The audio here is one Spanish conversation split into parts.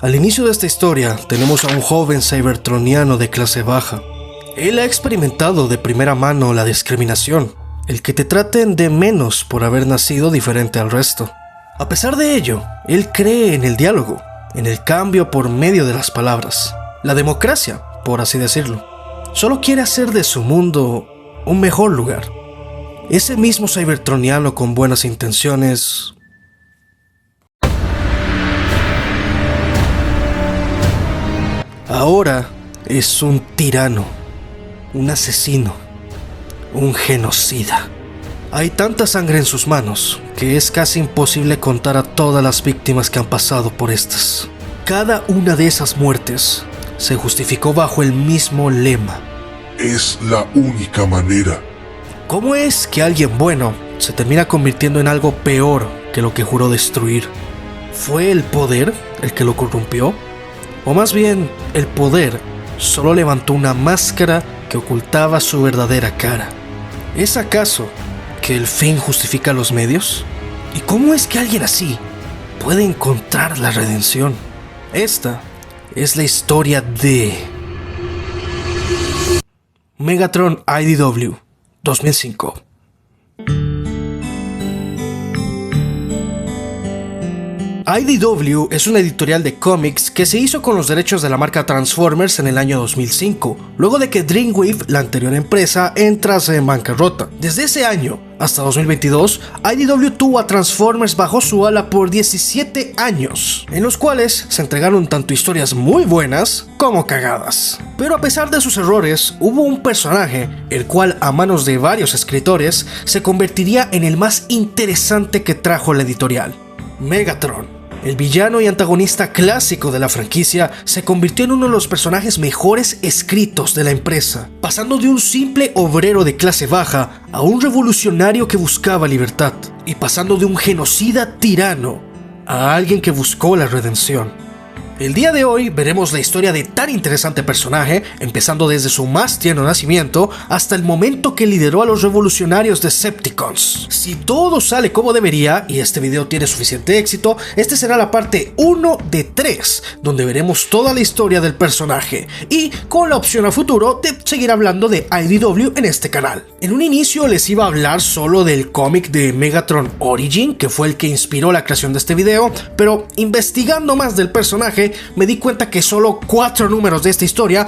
Al inicio de esta historia tenemos a un joven cybertroniano de clase baja. Él ha experimentado de primera mano la discriminación, el que te traten de menos por haber nacido diferente al resto. A pesar de ello, él cree en el diálogo, en el cambio por medio de las palabras, la democracia, por así decirlo. Solo quiere hacer de su mundo un mejor lugar. Ese mismo cybertroniano con buenas intenciones ahora es un tirano, un asesino, un genocida. Hay tanta sangre en sus manos que es casi imposible contar a todas las víctimas que han pasado por estas. Cada una de esas muertes se justificó bajo el mismo lema: es la única manera. ¿Cómo es que alguien bueno se termina convirtiendo en algo peor que lo que juró destruir? ¿Fue el poder el que lo corrompió? O más bien, el poder solo levantó una máscara que ocultaba su verdadera cara. ¿Es acaso que el fin justifica los medios? ¿Y cómo es que alguien así puede encontrar la redención? Esta es la historia de Megatron IDW 2005. IDW es una editorial de cómics que se hizo con los derechos de la marca Transformers en el año 2005, luego de que Dreamwave, la anterior empresa, entrase en bancarrota. Desde ese año hasta 2022, IDW tuvo a Transformers bajo su ala por 17 años, en los cuales se entregaron tanto historias muy buenas como cagadas. Pero a pesar de sus errores, hubo un personaje, el cual a manos de varios escritores, se convertiría en el más interesante que trajo la editorial: Megatron. El villano y antagonista clásico de la franquicia se convirtió en uno de los personajes mejores escritos de la empresa, pasando de un simple obrero de clase baja a un revolucionario que buscaba libertad, y pasando de un genocida tirano a alguien que buscó la redención. El día de hoy veremos la historia de tan interesante personaje, empezando desde su más tierno nacimiento hasta el momento que lideró a los revolucionarios Decepticons. Si todo sale como debería y este video tiene suficiente éxito, este será la parte 1 de 3, donde veremos toda la historia del personaje y con la opción a futuro de seguir hablando de IDW en este canal. En un inicio les iba a hablar solo del cómic de Megatron Origin, que fue el que inspiró la creación de este video, pero investigando más del personaje me di cuenta que solo 4 números de esta historia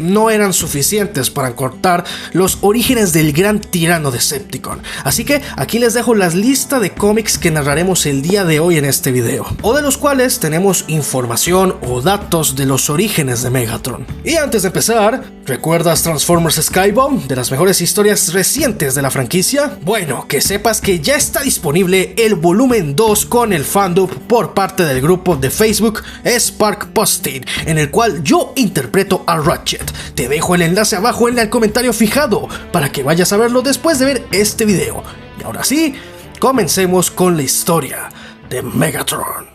no eran suficientes para contar los orígenes del gran tirano Decepticon. Así que aquí les dejo la lista de cómics que narraremos el día de hoy en este video, o de los cuales tenemos información o datos de los orígenes de Megatron. Y antes de empezar, ¿recuerdas Transformers Skybound, de las mejores historias recientes de la franquicia? Bueno, que sepas que ya está disponible el volumen 2 con el fandub por parte del grupo de Facebook Spark Posting, en el cual yo interpreto a Ratchet. Te dejo el enlace abajo en el comentario fijado para que vayas a verlo después de ver este video. Y ahora sí, comencemos con la historia de Megatron.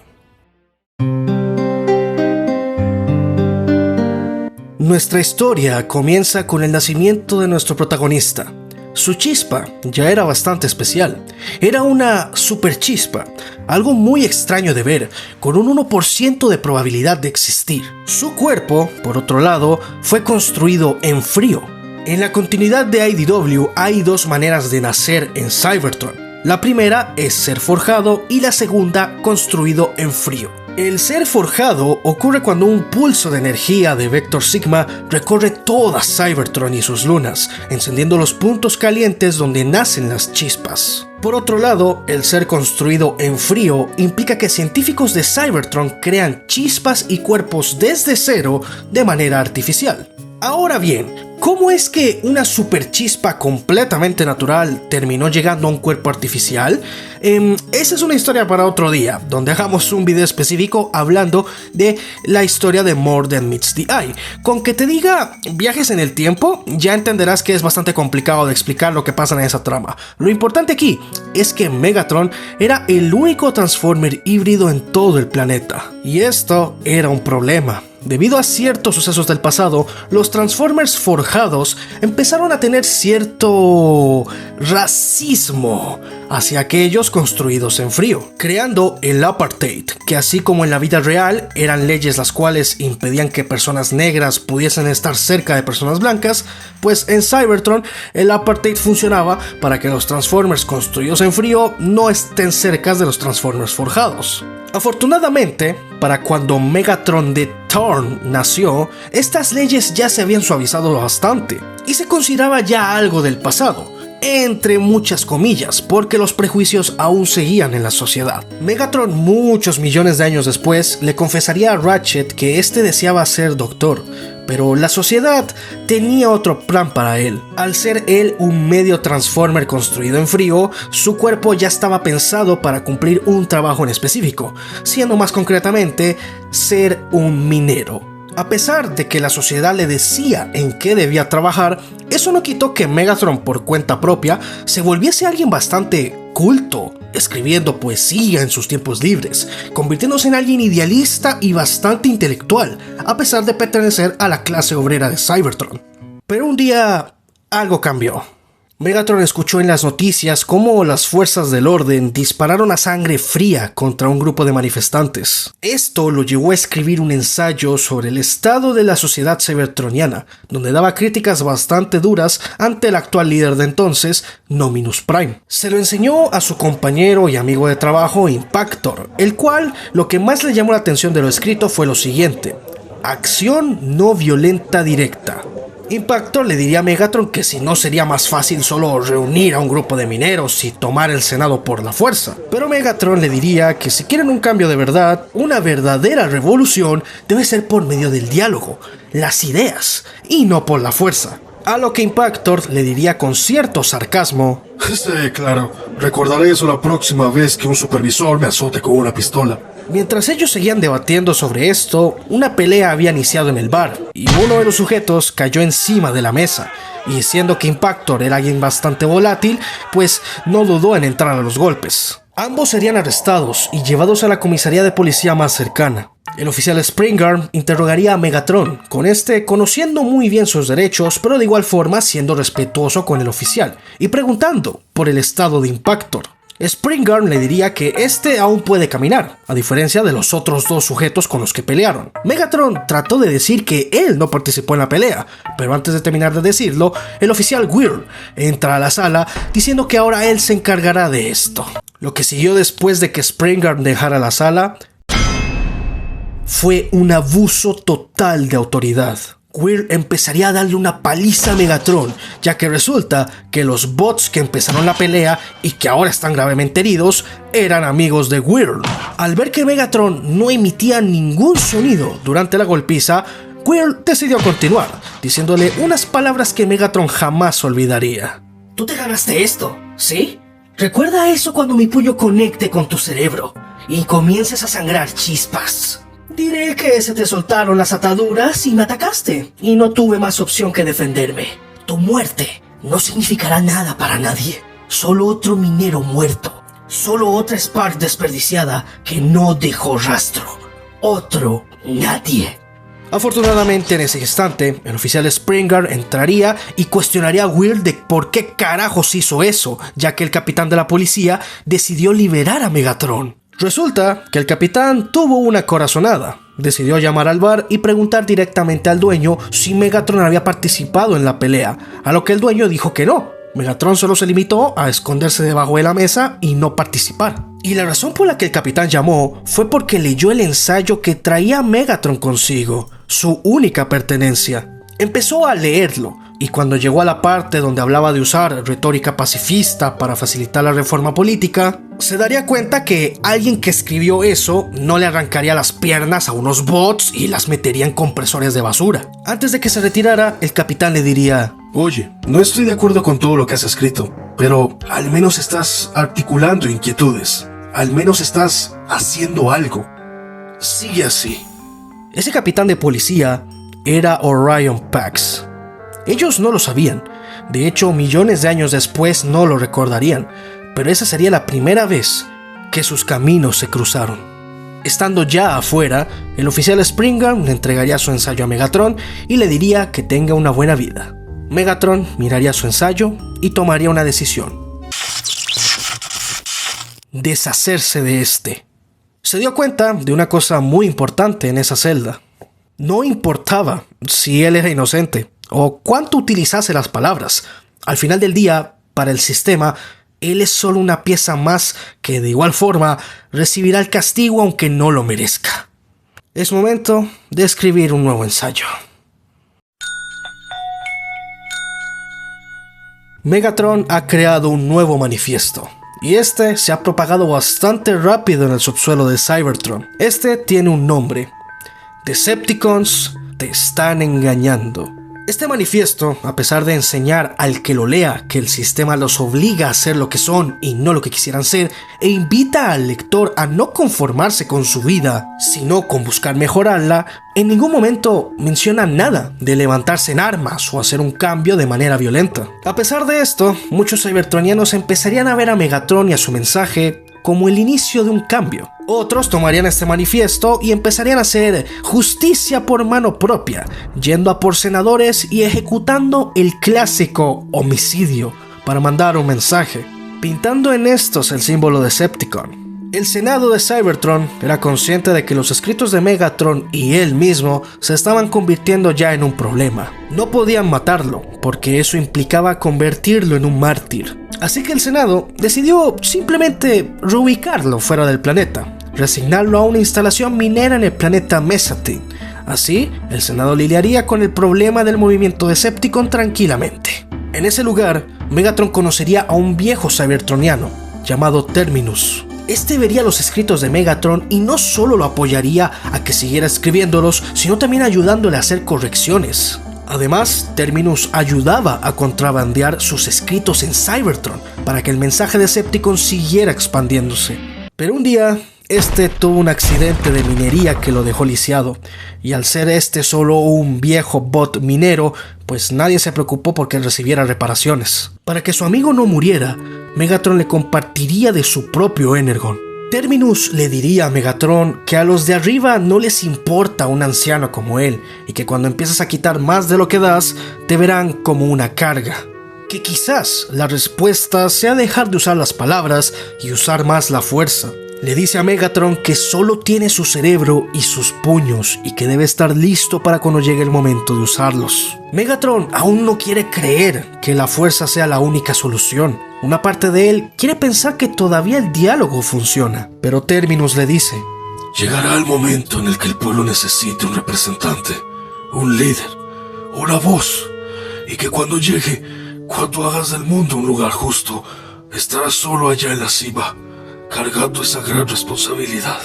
Nuestra historia comienza con el nacimiento de nuestro protagonista. Su chispa ya era bastante especial. Era una super chispa, algo muy extraño de ver, con un 1% de probabilidad de existir. Su cuerpo, por otro lado, fue construido en frío. En la continuidad de IDW hay 2 maneras de nacer en Cybertron. La primera es ser forjado y la segunda construido en frío. El ser forjado ocurre cuando un pulso de energía de Vector Sigma recorre toda Cybertron y sus lunas, encendiendo los puntos calientes donde nacen las chispas. Por otro lado, el ser construido en frío implica que científicos de Cybertron crean chispas y cuerpos desde cero de manera artificial. Ahora bien, ¿cómo es que una superchispa completamente natural terminó llegando a un cuerpo artificial? Esa es una historia para otro día, donde hagamos un video específico hablando de la historia de More Than Meets the Eye. Con que te diga viajes en el tiempo, ya entenderás que es bastante complicado de explicar lo que pasa en esa trama. Lo importante aquí es que Megatron era el único Transformer híbrido en todo el planeta. Y esto era un problema. Debido a ciertos sucesos del pasado, los Transformers forjados empezaron a tener cierto racismo hacia aquellos construidos en frío, creando el Apartheid, que así como en la vida real eran leyes las cuales impedían que personas negras pudiesen estar cerca de personas blancas, pues en Cybertron el Apartheid funcionaba para que los Transformers construidos en frío no estén cerca de los Transformers forjados. Afortunadamente, para cuando Megatron de Thorn nació, estas leyes ya se habían suavizado bastante y se consideraba ya algo del pasado, entre muchas comillas, porque los prejuicios aún seguían en la sociedad. Megatron, muchos millones de años después, le confesaría a Ratchet que este deseaba ser doctor, pero la sociedad tenía otro plan para él. Al ser él un medio Transformer construido en frío, su cuerpo ya estaba pensado para cumplir un trabajo en específico, siendo más concretamente, ser un minero. A pesar de que la sociedad le decía en qué debía trabajar, eso no quitó que Megatron por cuenta propia se volviese alguien bastante culto, escribiendo poesía en sus tiempos libres, convirtiéndose en alguien idealista y bastante intelectual, a pesar de pertenecer a la clase obrera de Cybertron. Pero un día, algo cambió. Megatron escuchó en las noticias cómo las fuerzas del orden dispararon a sangre fría contra un grupo de manifestantes. Esto lo llevó a escribir un ensayo sobre el estado de la sociedad cybertroniana, donde daba críticas bastante duras ante el actual líder de entonces, Nominus Prime. Se lo enseñó a su compañero y amigo de trabajo, Impactor, el cual lo que más le llamó la atención de lo escrito fue lo siguiente: acción no violenta directa. Impactor le diría a Megatron que si no sería más fácil solo reunir a un grupo de mineros y tomar el Senado por la fuerza. Pero Megatron le diría que si quieren un cambio de verdad, una verdadera revolución debe ser por medio del diálogo, las ideas, y no por la fuerza. A lo que Impactor le diría con cierto sarcasmo: Sí, claro, recordaré eso la próxima vez que un supervisor me azote con una pistola. Mientras ellos seguían debatiendo sobre esto, una pelea había iniciado en el bar, y uno de los sujetos cayó encima de la mesa, y siendo que Impactor era alguien bastante volátil, pues no dudó en entrar a los golpes. Ambos serían arrestados y llevados a la comisaría de policía más cercana. El oficial Springarm interrogaría a Megatron, con este conociendo muy bien sus derechos, pero de igual forma siendo respetuoso con el oficial, y preguntando por el estado de Impactor. Springarm le diría que este aún puede caminar, a diferencia de los otros dos sujetos con los que pelearon. Megatron trató de decir que él no participó en la pelea, pero antes de terminar de decirlo, el oficial Whirl entra a la sala diciendo que ahora él se encargará de esto. Lo que siguió después de que Springarm dejara la sala fue un abuso total de autoridad. Whirl empezaría a darle una paliza a Megatron, ya que resulta que los bots que empezaron la pelea y que ahora están gravemente heridos eran amigos de Whirl. Al ver que Megatron no emitía ningún sonido durante la golpiza, Whirl decidió continuar, diciéndole unas palabras que Megatron jamás olvidaría. Tú te ganaste esto, ¿sí? Recuerda eso cuando mi puño conecte con tu cerebro y comiences a sangrar chispas. Diré que se te soltaron las ataduras y me atacaste, y no tuve más opción que defenderme. Tu muerte no significará nada para nadie. Solo otro minero muerto. Solo otra Spark desperdiciada que no dejó rastro. Otro nadie. Afortunadamente, en ese instante, el oficial Springarm entraría y cuestionaría a Whirl de por qué carajos hizo eso, ya que el capitán de la policía decidió liberar a Megatron. Resulta que el capitán tuvo una corazonada. Decidió llamar al bar y preguntar directamente al dueño si Megatron había participado en la pelea, a lo que el dueño dijo que no. Megatron solo se limitó a esconderse debajo de la mesa y no participar. Y la razón por la que el capitán llamó fue porque leyó el ensayo que traía Megatron consigo, su única pertenencia. Empezó a leerlo, y cuando llegó a la parte donde hablaba de usar retórica pacifista para facilitar la reforma política, se daría cuenta que alguien que escribió eso no le arrancaría las piernas a unos bots y las metería en compresores de basura. Antes de que se retirara, el capitán le diría: Oye, no estoy de acuerdo con todo lo que has escrito, pero al menos estás articulando inquietudes. Al menos estás haciendo algo. Sigue así. Ese capitán de policía era Orion Pax. Ellos no lo sabían. De hecho, millones de años después no lo recordarían. Pero esa sería la primera vez que sus caminos se cruzaron. Estando ya afuera, el oficial Springer le entregaría su ensayo a Megatron y le diría que tenga una buena vida. Megatron miraría su ensayo y tomaría una decisión: deshacerse de este. Se dio cuenta de una cosa muy importante en esa celda. No importaba si él era inocente o cuánto utilizase las palabras. Al final del día, para el sistema, él es solo una pieza más que de igual forma recibirá el castigo aunque no lo merezca. Es momento de escribir un nuevo ensayo. Megatron ha creado un nuevo manifiesto, y este se ha propagado bastante rápido en el subsuelo de Cybertron. Este tiene un nombre: Decepticons te están engañando. Este manifiesto, a pesar de enseñar al que lo lea que el sistema los obliga a ser lo que son y no lo que quisieran ser, e invita al lector a no conformarse con su vida, sino con buscar mejorarla, en ningún momento menciona nada de levantarse en armas o hacer un cambio de manera violenta. A pesar de esto, muchos cybertronianos empezarían a ver a Megatron y a su mensaje como el inicio de un cambio. Otros tomarían este manifiesto y empezarían a hacer justicia por mano propia, yendo a por senadores y ejecutando el clásico homicidio para mandar un mensaje, pintando en estos el símbolo de Decepticon. El Senado de Cybertron era consciente de que los escritos de Megatron y él mismo se estaban convirtiendo ya en un problema. No podían matarlo, porque eso implicaba convertirlo en un mártir. Así que el Senado decidió simplemente reubicarlo fuera del planeta, resignarlo a una instalación minera en el planeta Mesatin. Así, el Senado lidiaría con el problema del movimiento Decepticon tranquilamente. En ese lugar, Megatron conocería a un viejo cybertroniano llamado Terminus. Este vería los escritos de Megatron y no solo lo apoyaría a que siguiera escribiéndolos, sino también ayudándole a hacer correcciones. Además, Terminus ayudaba a contrabandear sus escritos en Cybertron para que el mensaje de Decepticon siguiera expandiéndose. Pero un día, este tuvo un accidente de minería que lo dejó lisiado, y al ser este solo un viejo bot minero, pues nadie se preocupó porque él recibiera reparaciones. Para que su amigo no muriera, Megatron le compartiría de su propio Energon. Terminus le diría a Megatron que a los de arriba no les importa un anciano como él, y que cuando empiezas a quitar más de lo que das, te verán como una carga. Que quizás la respuesta sea dejar de usar las palabras y usar más la fuerza. Le dice a Megatron que solo tiene su cerebro y sus puños y que debe estar listo para cuando llegue el momento de usarlos. Megatron aún no quiere creer que la fuerza sea la única solución. Una parte de él quiere pensar que todavía el diálogo funciona, pero Terminus le dice: llegará el momento en el que el pueblo necesite un representante, un líder, una voz, y que cuando llegue, cuando hagas del mundo un lugar justo, estarás solo allá en la cima, cargando esa gran responsabilidad.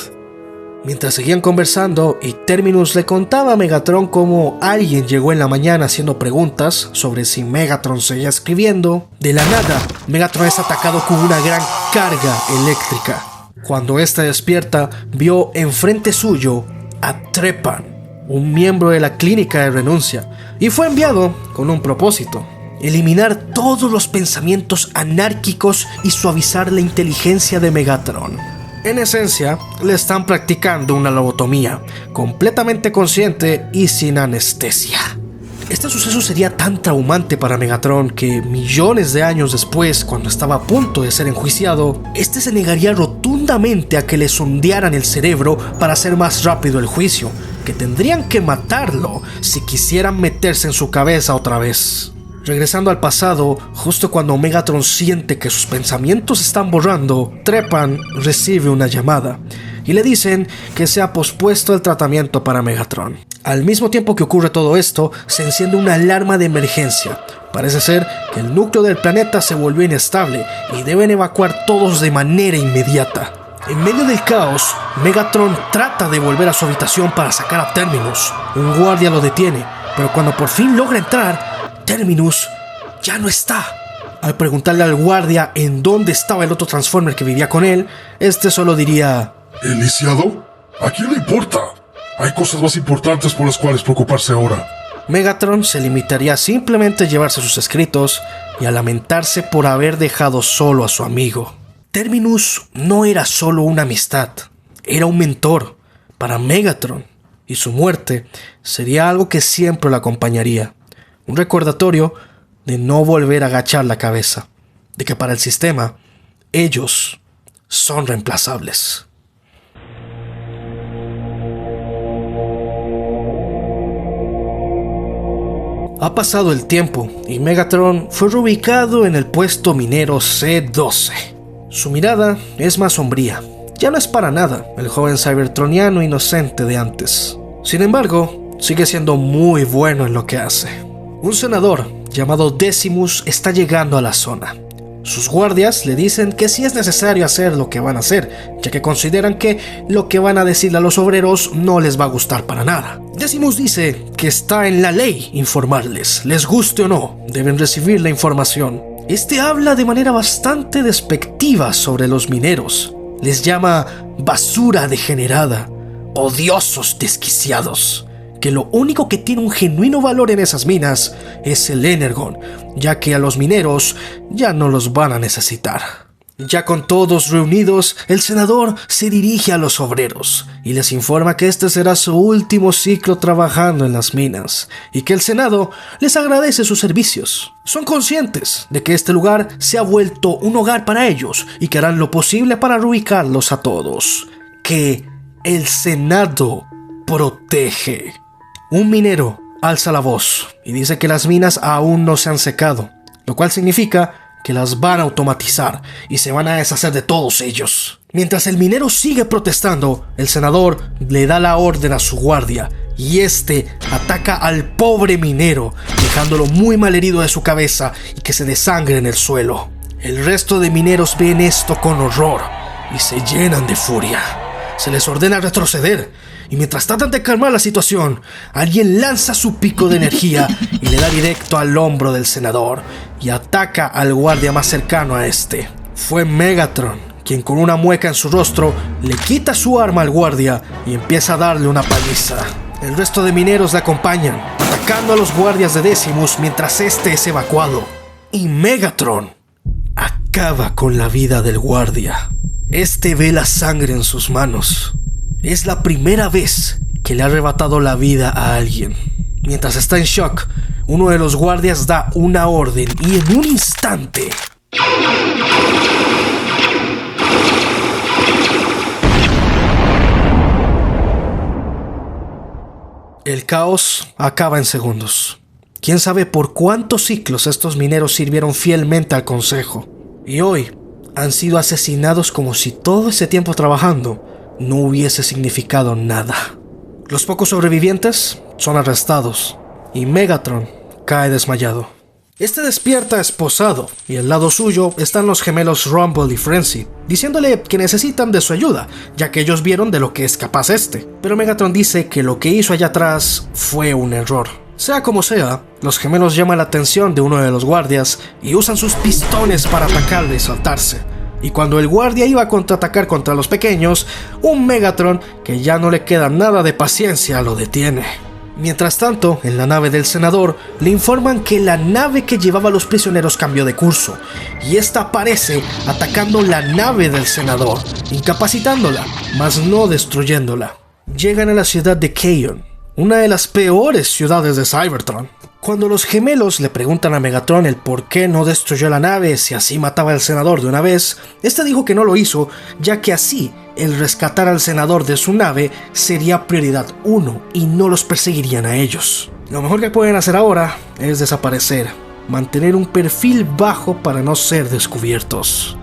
Mientras seguían conversando y Terminus le contaba a Megatron cómo alguien llegó en la mañana haciendo preguntas sobre si Megatron seguía escribiendo, de la nada Megatron es atacado con una gran carga eléctrica. Cuando éste despierta, vio enfrente suyo a Trepan, un miembro de la clínica de renuncia, y fue enviado con un propósito: eliminar todos los pensamientos anárquicos y suavizar la inteligencia de Megatron. En esencia, le están practicando una lobotomía, completamente consciente y sin anestesia. Este suceso sería tan traumante para Megatron que millones de años después, cuando estaba a punto de ser enjuiciado, este se negaría rotundamente a que le sondearan el cerebro para hacer más rápido el juicio, que tendrían que matarlo si quisieran meterse en su cabeza otra vez. Regresando al pasado, justo cuando Megatron siente que sus pensamientos se están borrando, Trepan recibe una llamada y le dicen que se ha pospuesto el tratamiento para Megatron. Al mismo tiempo que ocurre todo esto, se enciende una alarma de emergencia. Parece ser que el núcleo del planeta se volvió inestable y deben evacuar todos de manera inmediata. En medio del caos, Megatron trata de volver a su habitación para sacar a Terminus. Un guardia lo detiene, pero cuando por fin logra entrar, Terminus ya no está. Al preguntarle al guardia en dónde estaba el otro Transformer que vivía con él, este solo diría: ¿el lisiado? ¿A quién le importa? Hay cosas más importantes por las cuales preocuparse ahora. Megatron se limitaría a simplemente llevarse sus escritos y a lamentarse por haber dejado solo a su amigo. Terminus no era solo una amistad, era un mentor para Megatron, y su muerte sería algo que siempre lo acompañaría. Un recordatorio de no volver a agachar la cabeza, de que para el sistema, ellos son reemplazables. Ha pasado el tiempo y Megatron fue reubicado en el puesto minero C-12. Su mirada es más sombría. Ya no es para nada el joven cybertroniano inocente de antes. Sin embargo, sigue siendo muy bueno en lo que hace. Un senador llamado Decimus está llegando a la zona. Sus guardias le dicen que sí es necesario hacer lo que van a hacer, ya que consideran que lo que van a decirle a los obreros no les va a gustar para nada. Decimus dice que está en la ley informarles, les guste o no, deben recibir la información. Este habla de manera bastante despectiva sobre los mineros. Les llama basura degenerada, odiosos desquiciados, que lo único que tiene un genuino valor en esas minas es el Energon, ya que a los mineros ya no los van a necesitar. Ya con todos reunidos, el senador se dirige a los obreros y les informa que este será su último ciclo trabajando en las minas y que el Senado les agradece sus servicios. Son conscientes de que este lugar se ha vuelto un hogar para ellos y que harán lo posible para reubicarlos a todos. Que el Senado protege. Un minero alza la voz y dice que las minas aún no se han secado, lo cual significa que las van a automatizar y se van a deshacer de todos ellos. Mientras el minero sigue protestando, el senador le da la orden a su guardia y este ataca al pobre minero, dejándolo muy mal herido de su cabeza y que se desangre en el suelo. El resto de mineros ven esto con horror y se llenan de furia. Se les ordena retroceder y mientras tratan de calmar la situación, alguien lanza su pico de energía y le da directo al hombro del senador y ataca al guardia más cercano a este. Fue Megatron quien con una mueca en su rostro le quita su arma al guardia y empieza a darle una paliza. El resto de mineros le acompañan, atacando a los guardias de Decimus mientras este es evacuado. Y Megatron acaba con la vida del guardia. Este ve la sangre en sus manos. Es la primera vez que le ha arrebatado la vida a alguien. Mientras está en shock, uno de los guardias da una orden y en un instante... el caos acaba en segundos. Quién sabe por cuántos ciclos estos mineros sirvieron fielmente al consejo. Y hoy han sido asesinados como si todo ese tiempo trabajando no hubiese significado nada. Los pocos sobrevivientes son arrestados y Megatron cae desmayado. Este despierta esposado y al lado suyo están los gemelos Rumble y Frenzy, diciéndole que necesitan de su ayuda, ya que ellos vieron de lo que es capaz este. Pero Megatron dice que lo que hizo allá atrás fue un error. Sea como sea, los gemelos llaman la atención de uno de los guardias y usan sus pistones para atacarle y saltarse. Y cuando el guardia iba a contraatacar contra los pequeños, un Megatron que ya no le queda nada de paciencia lo detiene. Mientras tanto, en la nave del senador, le informan que la nave que llevaba a los prisioneros cambió de curso, y esta aparece atacando la nave del senador, incapacitándola, mas no destruyéndola. Llegan a la ciudad de Kaon, una de las peores ciudades de Cybertron. Cuando los gemelos le preguntan a Megatron el por qué no destruyó la nave si así mataba al senador de una vez, este dijo que no lo hizo, ya que así el rescatar al senador de su nave sería prioridad 1 y no los perseguirían a ellos. Lo mejor que pueden hacer ahora es desaparecer, mantener un perfil bajo para no ser descubiertos.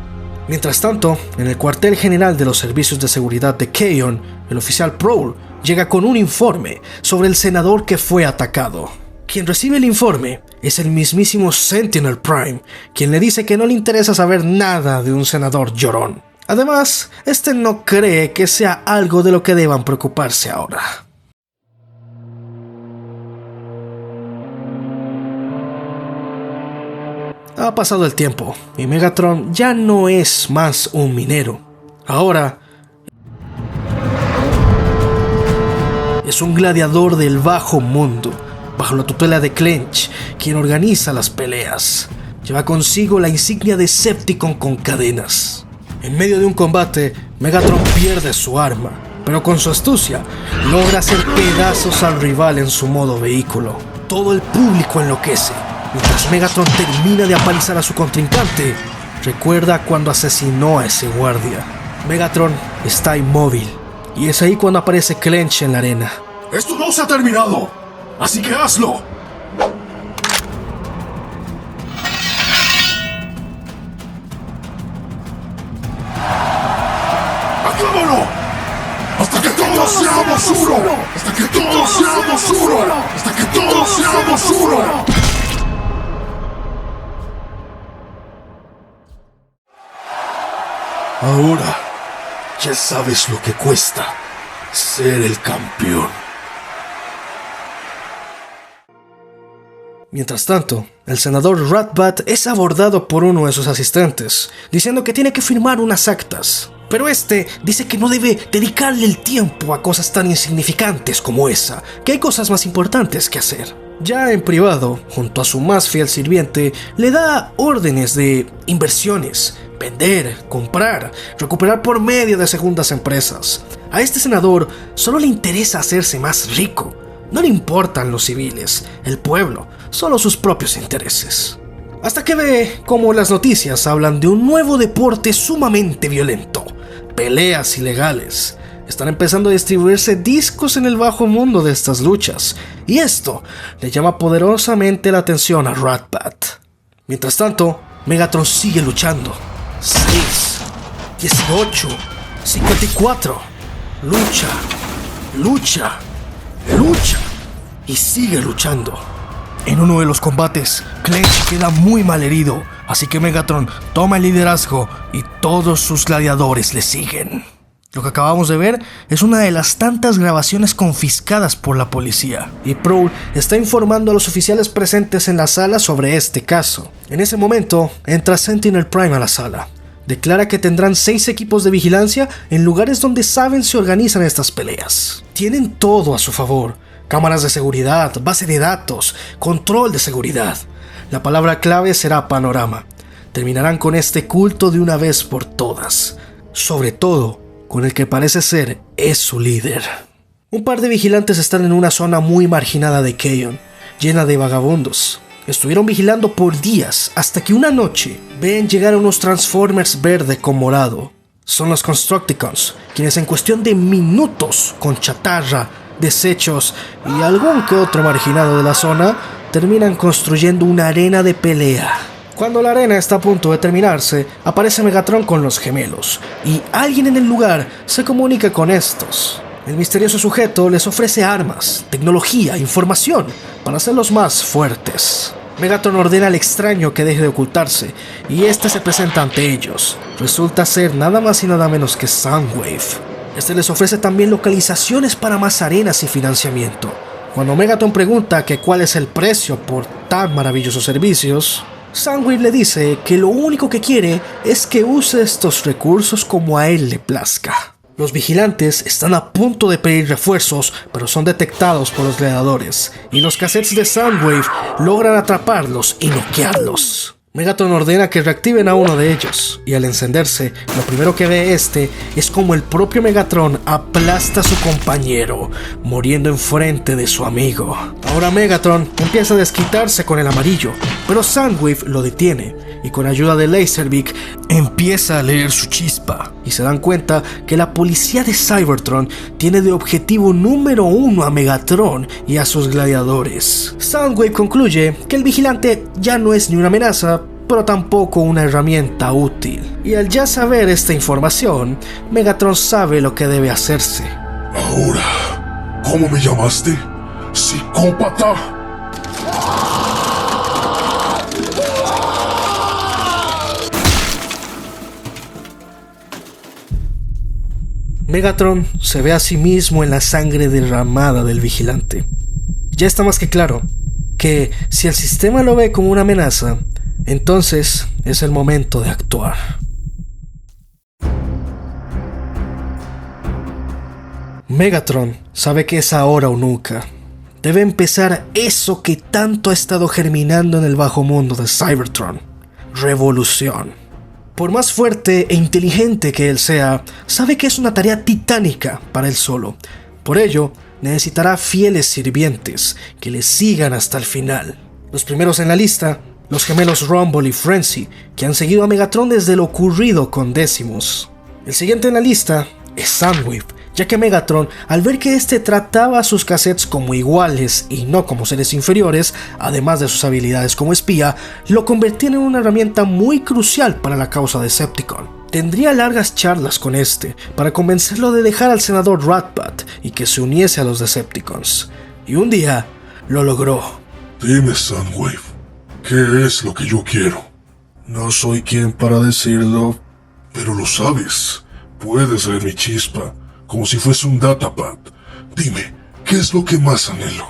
Mientras tanto, en el cuartel general de los servicios de seguridad de Kaon, el oficial Prowl llega con un informe sobre el senador que fue atacado. Quien recibe el informe es el mismísimo Sentinel Prime, quien le dice que no le interesa saber nada de un senador llorón. Además, este no cree que sea algo de lo que deban preocuparse ahora. Ha pasado el tiempo y Megatron ya no es más un minero. Ahora es un gladiador del bajo mundo, bajo la tutela de Clench, quien organiza las peleas. Lleva consigo la insignia de Decepticon con cadenas. En medio de un combate, Megatron pierde su arma pero con su astucia logra hacer pedazos al rival en su modo vehículo. Todo el público enloquece, mientras Megatron termina de apalizar a su contrincante. Recuerda cuando asesinó a ese guardia. Megatron está inmóvil, y es ahí cuando aparece Clench en la arena. ¡Esto no se ha terminado! ¡Así que hazlo! ¡Acábalo! ¡Hasta que todos seamos uno! ¡Hasta que todos seamos uno! ¡Hasta que todos seamos uno! Ahora ya sabes lo que cuesta ser el campeón. Mientras tanto, el senador Ratbat es abordado por uno de sus asistentes, diciendo que tiene que firmar unas actas. Pero este dice que no debe dedicarle el tiempo a cosas tan insignificantes como esa, que hay cosas más importantes que hacer. Ya en privado, junto a su más fiel sirviente, le da órdenes de inversiones, vender, comprar, recuperar por medio de segundas empresas. A este senador solo le interesa hacerse más rico. No le importan los civiles, el pueblo, solo sus propios intereses. Hasta que ve cómo las noticias hablan de un nuevo deporte sumamente violento: peleas ilegales. Están empezando a distribuirse discos en el bajo mundo de estas luchas, y esto le llama poderosamente la atención a Ratbat. Mientras tanto, Megatron sigue luchando. 6, 18, 54. Lucha, lucha, lucha, y sigue luchando. En uno de los combates, Clench queda muy mal herido, así que Megatron toma el liderazgo y todos sus gladiadores le siguen. Lo que acabamos de ver es una de las tantas grabaciones confiscadas por la policía, y Prowl está informando a los oficiales presentes en la sala sobre este caso. En ese momento, entra Sentinel Prime a la sala. Declara que tendrán 6 equipos de vigilancia en lugares donde saben se organizan estas peleas. Tienen todo a su favor: cámaras de seguridad, base de datos, control de seguridad. La palabra clave será panorama. Terminarán con este culto de una vez por todas, sobre todo con el que parece ser es su líder. Un par de vigilantes están en una zona muy marginada de Kaon, llena de vagabundos. Estuvieron vigilando por días hasta que una noche ven llegar a unos Transformers verde con morado. Son los Constructicons, quienes en cuestión de minutos, con chatarra, desechos y algún que otro marginado de la zona, terminan construyendo una arena de pelea. Cuando la arena está a punto de terminarse, aparece Megatron con los gemelos, y alguien en el lugar se comunica con estos. El misterioso sujeto les ofrece armas, tecnología, información para hacerlos más fuertes. Megatron ordena al extraño que deje de ocultarse, y este se presenta ante ellos. Resulta ser nada más y nada menos que Soundwave. Este les ofrece también localizaciones para más arenas y financiamiento. Cuando Megatron pregunta que cuál es el precio por tan maravillosos servicios, Soundwave le dice que lo único que quiere es que use estos recursos como a él le plazca. Los vigilantes están a punto de pedir refuerzos, pero son detectados por los gladiadores, y los cassettes de Soundwave logran atraparlos y noquearlos. Megatron ordena que reactiven a uno de ellos, y al encenderse, lo primero que ve es como el propio Megatron aplasta a su compañero, muriendo enfrente de su amigo. Ahora Megatron empieza a desquitarse con el amarillo, pero Soundwave lo detiene, y con ayuda de Laserbeak empieza a leer su chispa, y se dan cuenta que la policía de Cybertron tiene de objetivo número 1 a Megatron y a sus gladiadores. Soundwave concluye que el vigilante ya no es ni una amenaza, pero tampoco una herramienta útil. Y al ya saber esta información, Megatron sabe lo que debe hacerse. Ahora, ¿cómo me llamaste? ¡Psicópata! Megatron se ve a sí mismo en la sangre derramada del vigilante. Ya está más que claro que si el sistema lo ve como una amenaza, entonces es el momento de actuar. Megatron sabe que es ahora o nunca. Debe empezar eso que tanto ha estado germinando en el bajo mundo de Cybertron: revolución. Por más fuerte e inteligente que él sea, sabe que es una tarea titánica para él solo. Por ello, necesitará fieles sirvientes que le sigan hasta el final. Los primeros en la lista, los gemelos Rumble y Frenzy, que han seguido a Megatron desde lo ocurrido con Decimus. El siguiente en la lista es Soundwave, ya que Megatron, al ver que este trataba a sus cassettes como iguales y no como seres inferiores, además de sus habilidades como espía, lo convertía en una herramienta muy crucial para la causa de Decepticon. Tendría largas charlas con este para convencerlo de dejar al senador Ratbat y que se uniese a los Decepticons. Y un día lo logró. Dime, Soundwave, ¿qué es lo que yo quiero? No soy quien para decirlo, pero lo sabes. Puedes leer mi chispa como si fuese un datapad. Dime, ¿qué es lo que más anhelo?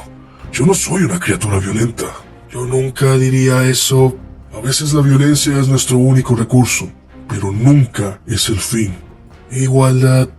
Yo no soy una criatura violenta. Yo nunca diría eso. A veces la violencia es nuestro único recurso, pero nunca es el fin. Igualdad.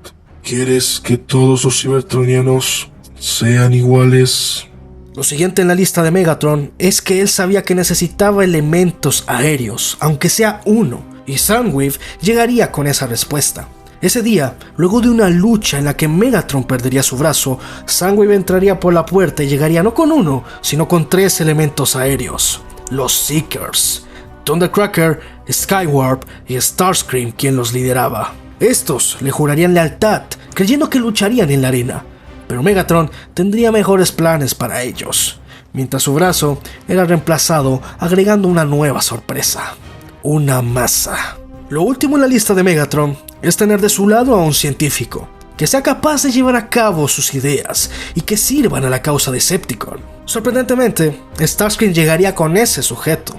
¿Quieres que todos los cybertronianos sean iguales? Lo siguiente en la lista de Megatron es que él sabía que necesitaba elementos aéreos, aunque sea uno, y Soundwave llegaría con esa respuesta. Ese día, luego de una lucha en la que Megatron perdería su brazo, Soundwave entraría por la puerta y llegaría no con uno, sino con 3 elementos aéreos: los Seekers, Thundercracker, Skywarp y Starscream, quien los lideraba. Estos le jurarían lealtad, creyendo que lucharían en la arena, pero Megatron tendría mejores planes para ellos, mientras su brazo era reemplazado agregando una nueva sorpresa: una masa. Lo último en la lista de Megatron es tener de su lado a un científico que sea capaz de llevar a cabo sus ideas y que sirvan a la causa de Decepticon. Sorprendentemente, Starscream llegaría con ese sujeto,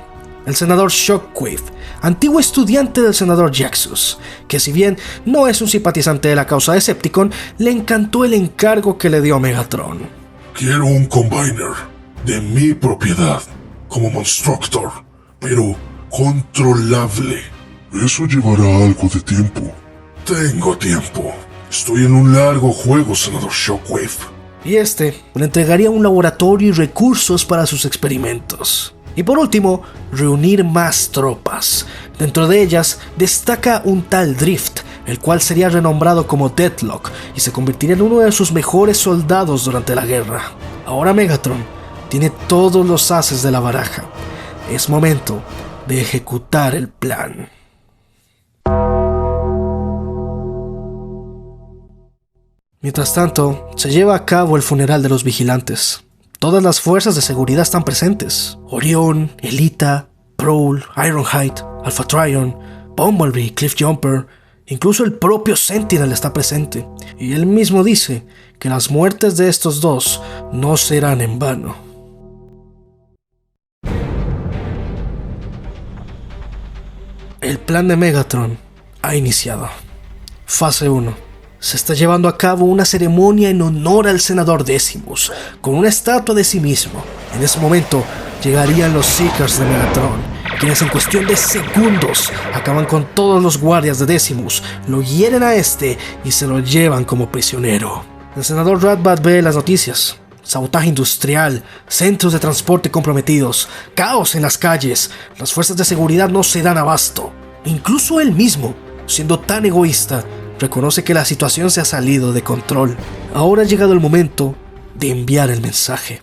el senador Shockwave, antiguo estudiante del senador Jaxus, que si bien no es un simpatizante de la causa de Decepticon, le encantó el encargo que le dio Megatron. Quiero un Combiner de mi propiedad, como Monstructor, pero controlable. Eso llevará algo de tiempo. Tengo tiempo. Estoy en un largo juego, senador Shockwave. Y este le entregaría un laboratorio y recursos para sus experimentos. Y por último, reunir más tropas. Dentro de ellas destaca un tal Drift, el cual sería renombrado como Deadlock y se convertiría en uno de sus mejores soldados durante la guerra. Ahora Megatron tiene todos los ases de la baraja. Es momento de ejecutar el plan. Mientras tanto, se lleva a cabo el funeral de los vigilantes. Todas las fuerzas de seguridad están presentes: Orion, Elita, Prowl, Ironhide, Alpha Trion, Bumblebee, Cliffjumper, incluso el propio Sentinel está presente. Y él mismo dice que las muertes de estos dos no serán en vano. El plan de Megatron ha iniciado. Fase 1. Se está llevando a cabo una ceremonia en honor al senador Decimus, con una estatua de sí mismo. En ese momento llegarían los Seekers de Megatron, quienes en cuestión de segundos acaban con todos los guardias de Decimus, lo hieren a este y se lo llevan como prisionero. El senador Ratbat ve las noticias: sabotaje industrial, centros de transporte comprometidos, caos en las calles, las fuerzas de seguridad no se dan abasto. Incluso él mismo, siendo tan egoísta, reconoce que la situación se ha salido de control. Ahora ha llegado el momento de enviar el mensaje.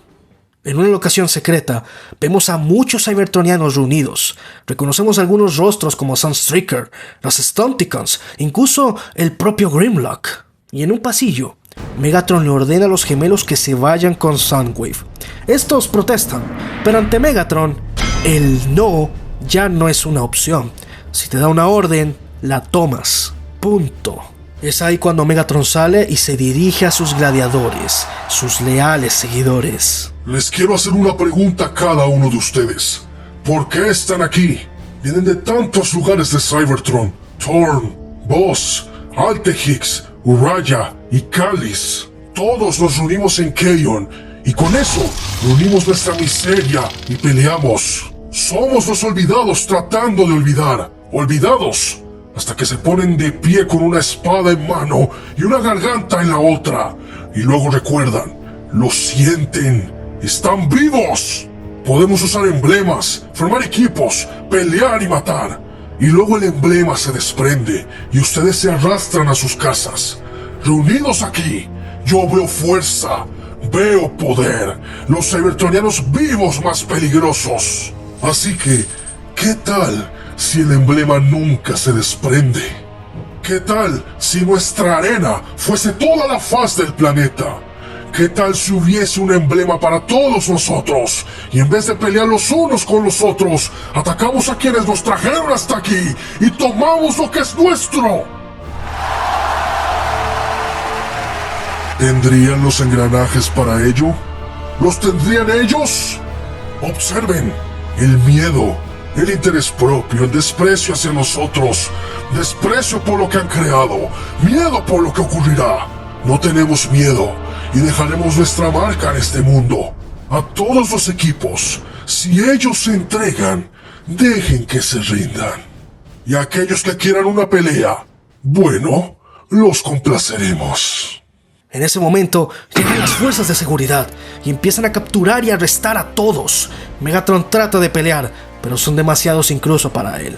En una locación secreta, vemos a muchos cybertronianos reunidos. Reconocemos algunos rostros como Sunstreaker, los Stunticons, incluso el propio Grimlock. Y en un pasillo, Megatron le ordena a los gemelos que se vayan con Soundwave. Estos protestan, pero ante Megatron, el no ya no es una opción. Si te da una orden, la tomas. Punto. Es ahí cuando Megatron sale y se dirige a sus gladiadores, sus leales seguidores. Les quiero hacer una pregunta a cada uno de ustedes. ¿Por qué están aquí? Vienen de tantos lugares de Cybertron: Thorn, Boss, Altehix, Uraya y Kalis. Todos nos reunimos en Kaon y con eso reunimos nuestra miseria y peleamos. Somos los olvidados tratando de olvidar. Olvidados hasta que se ponen de pie con una espada en mano y una garganta en la otra. Y luego recuerdan, lo sienten, están vivos. Podemos usar emblemas, formar equipos, pelear y matar. y luego el emblema se desprende y ustedes se arrastran a sus casas. Reunidos aquí, yo veo fuerza, veo poder, los cybertronianos vivos más peligrosos. Así que, ¿qué tal si el emblema nunca se desprende? ¿Qué tal si nuestra arena fuese toda la faz del planeta? ¿Qué tal si hubiese un emblema para todos nosotros? Y en vez de pelear los unos con los otros, atacamos a quienes nos trajeron hasta aquí y tomamos lo que es nuestro. ¿Tendrían los engranajes para ello? ¿Los tendrían ellos? Observen, el miedo, el interés propio, el desprecio hacia nosotros, desprecio por lo que han creado, miedo por lo que ocurrirá. No tenemos miedo y dejaremos nuestra marca en este mundo. A todos los equipos, si ellos se entregan, dejen que se rindan. Y a aquellos que quieran una pelea, bueno, los complaceremos. En ese momento llegan las fuerzas de seguridad y empiezan a capturar y arrestar a todos. Megatron trata de pelear, pero son demasiados incluso para él.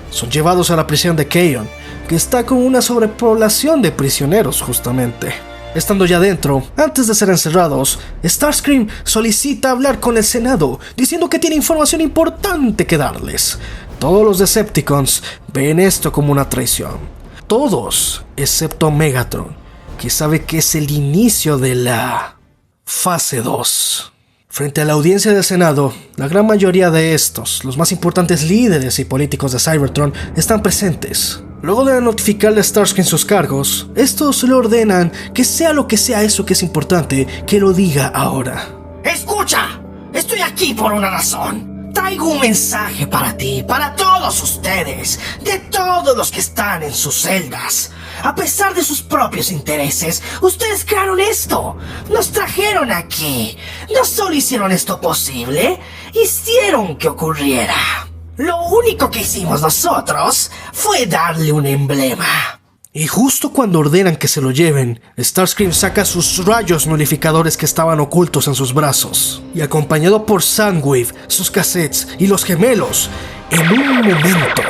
Son llevados a la prisión de Kaon, que está con una sobrepoblación de prisioneros justamente. Estando ya dentro, antes de ser encerrados, Starscream solicita hablar con el Senado, diciendo que tiene información importante que darles. Todos los Decepticons ven esto como una traición. Todos, excepto Megatron, que sabe que es el inicio de la fase 2. Frente a la audiencia del Senado, la gran mayoría de estos, los más importantes líderes y políticos de Cybertron, están presentes. Luego de notificarle a Starscream sus cargos, estos le ordenan que sea lo que sea eso que es importante, que lo diga ahora. ¡Escucha! Estoy aquí por una razón. Traigo un mensaje para ti, para todos ustedes, de todos los que están en sus celdas. A pesar de sus propios intereses, ustedes crearon esto. Nos trajeron aquí. No solo hicieron esto posible, hicieron que ocurriera. Lo único que hicimos nosotros fue darle un emblema. Y justo cuando ordenan que se lo lleven, Starscream saca sus rayos nulificadores que estaban ocultos en sus brazos. Y acompañado por Soundwave, sus cassettes y los gemelos, en un momento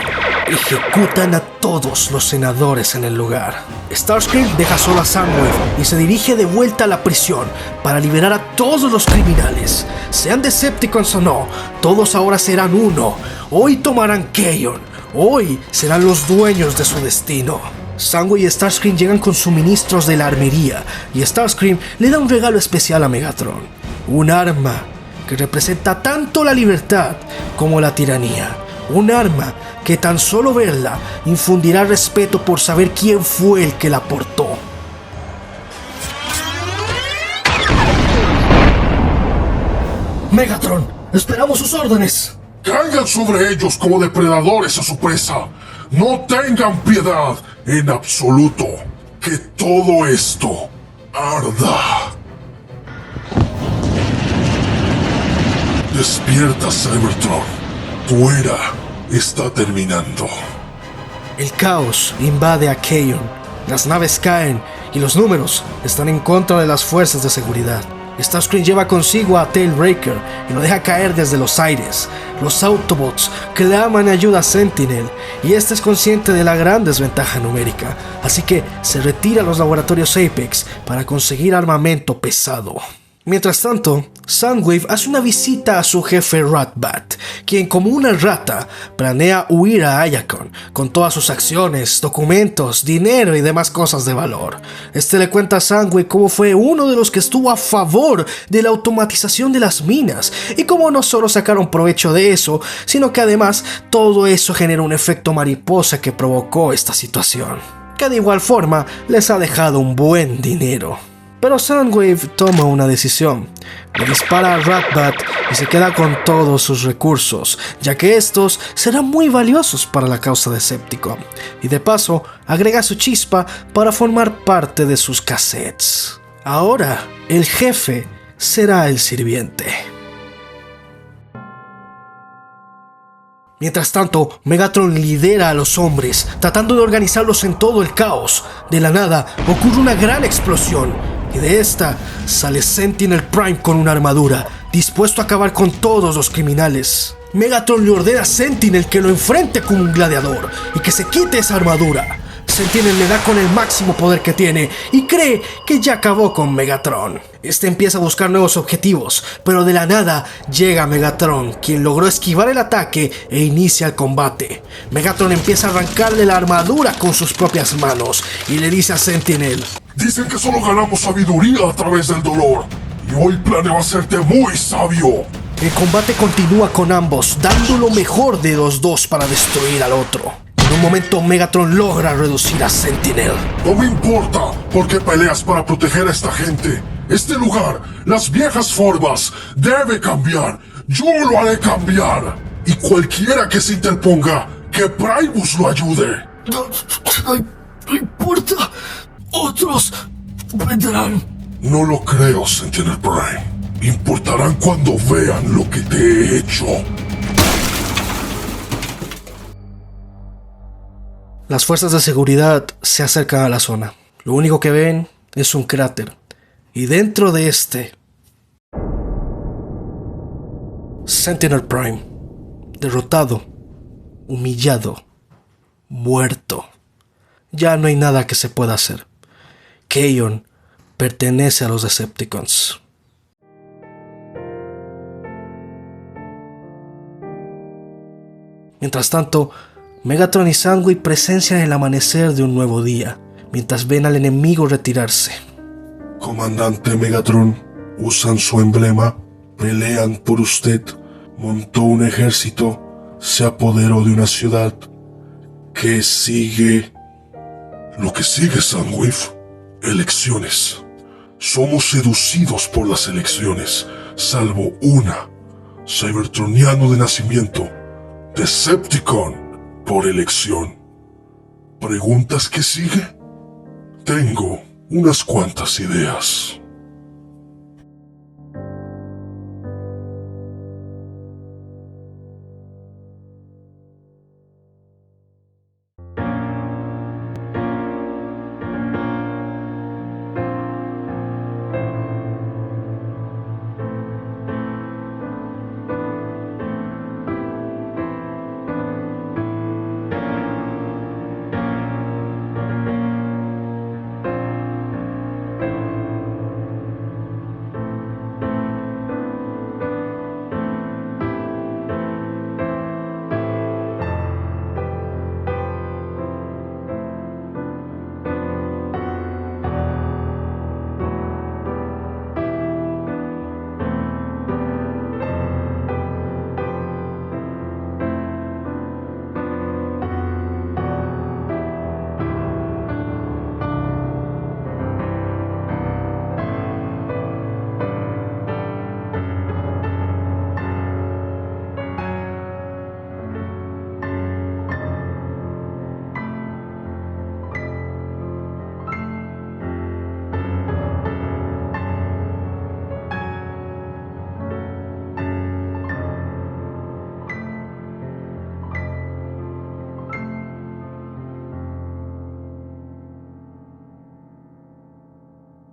ejecutan a todos los senadores en el lugar. Starscream deja solo a Soundwave y se dirige de vuelta a la prisión para liberar a todos los criminales. Sean Decepticons o no, todos ahora serán uno. Hoy tomarán Kaon. Hoy serán los dueños de su destino. Soundwave y Starscream llegan con suministros de la armería y Starscream le da un regalo especial a Megatron. Un arma que representa tanto la libertad como la tiranía. Un arma que tan solo verla infundirá respeto por saber quién fue el que la portó. Megatron, esperamos sus órdenes. Caigan sobre ellos como depredadores a su presa. No tengan piedad en absoluto. Que todo esto arda. Despierta, Cybertron. Tu era está terminando. El caos invade a Kaon. Las naves caen y los números están en contra de las fuerzas de seguridad. Starscream lleva consigo a Tailbreaker y lo deja caer desde los aires. Los Autobots claman ayuda a Sentinel y este es consciente de la gran desventaja numérica, así que se retira a los laboratorios Apex para conseguir armamento pesado. Mientras tanto, Soundwave hace una visita a su jefe Ratbat, quien como una rata planea huir a Ayakon con todas sus acciones, documentos, dinero y demás cosas de valor. Este le cuenta a Soundwave cómo fue uno de los que estuvo a favor de la automatización de las minas y cómo no solo sacaron provecho de eso, sino que además todo eso generó un efecto mariposa que provocó esta situación, que de igual forma les ha dejado un buen dinero. Pero Soundwave toma una decisión. Le dispara a Ratbat y se queda con todos sus recursos, ya que estos serán muy valiosos para la causa Decepticon. Y de paso, agrega su chispa para formar parte de sus cassettes. Ahora, el jefe será el sirviente. Mientras tanto, Megatron lidera a los hombres, tratando de organizarlos en todo el caos. De la nada, ocurre una gran explosión, y de esta sale Sentinel Prime con una armadura, dispuesto a acabar con todos los criminales. Megatron le ordena a Sentinel que lo enfrente como un gladiador y que se quite esa armadura. Sentinel le da con el máximo poder que tiene y cree que ya acabó con Megatron. Este empieza a buscar nuevos objetivos, pero de la nada llega Megatron, quien logró esquivar el ataque e inicia el combate. Megatron empieza a arrancarle la armadura con sus propias manos y le dice a Sentinel: Dicen que solo ganamos sabiduría a través del dolor, y hoy planeo hacerte muy sabio. El combate continúa con ambos, dando lo mejor de los dos para destruir al otro. En un momento Megatron logra reducir a Sentinel. No me importa por qué peleas para proteger a esta gente. Este lugar, las viejas formas, debe cambiar. Yo lo haré cambiar. Y cualquiera que se interponga, que Primus lo ayude. No importa. Otros vendrán. No lo creo, Sentinel Prime. Importarán cuando vean lo que te he hecho. Las fuerzas de seguridad se acercan a la zona. Lo único que ven es un cráter. Y dentro de este, Sentinel Prime, derrotado, humillado, muerto. Ya no hay nada que se pueda hacer. Kaon pertenece a los Decepticons. Mientras tanto, Megatron y Soundwave presencian el amanecer de un nuevo día, mientras ven al enemigo retirarse. Comandante Megatron, usan su emblema, pelean por usted, montó un ejército, se apoderó de una ciudad. ¿Qué sigue? Lo que sigue, Soundwave, elecciones. Somos seducidos por las elecciones, salvo una. Cybertroniano de nacimiento, Decepticon por elección. ¿Preguntas qué sigue? Tengo unas cuantas ideas.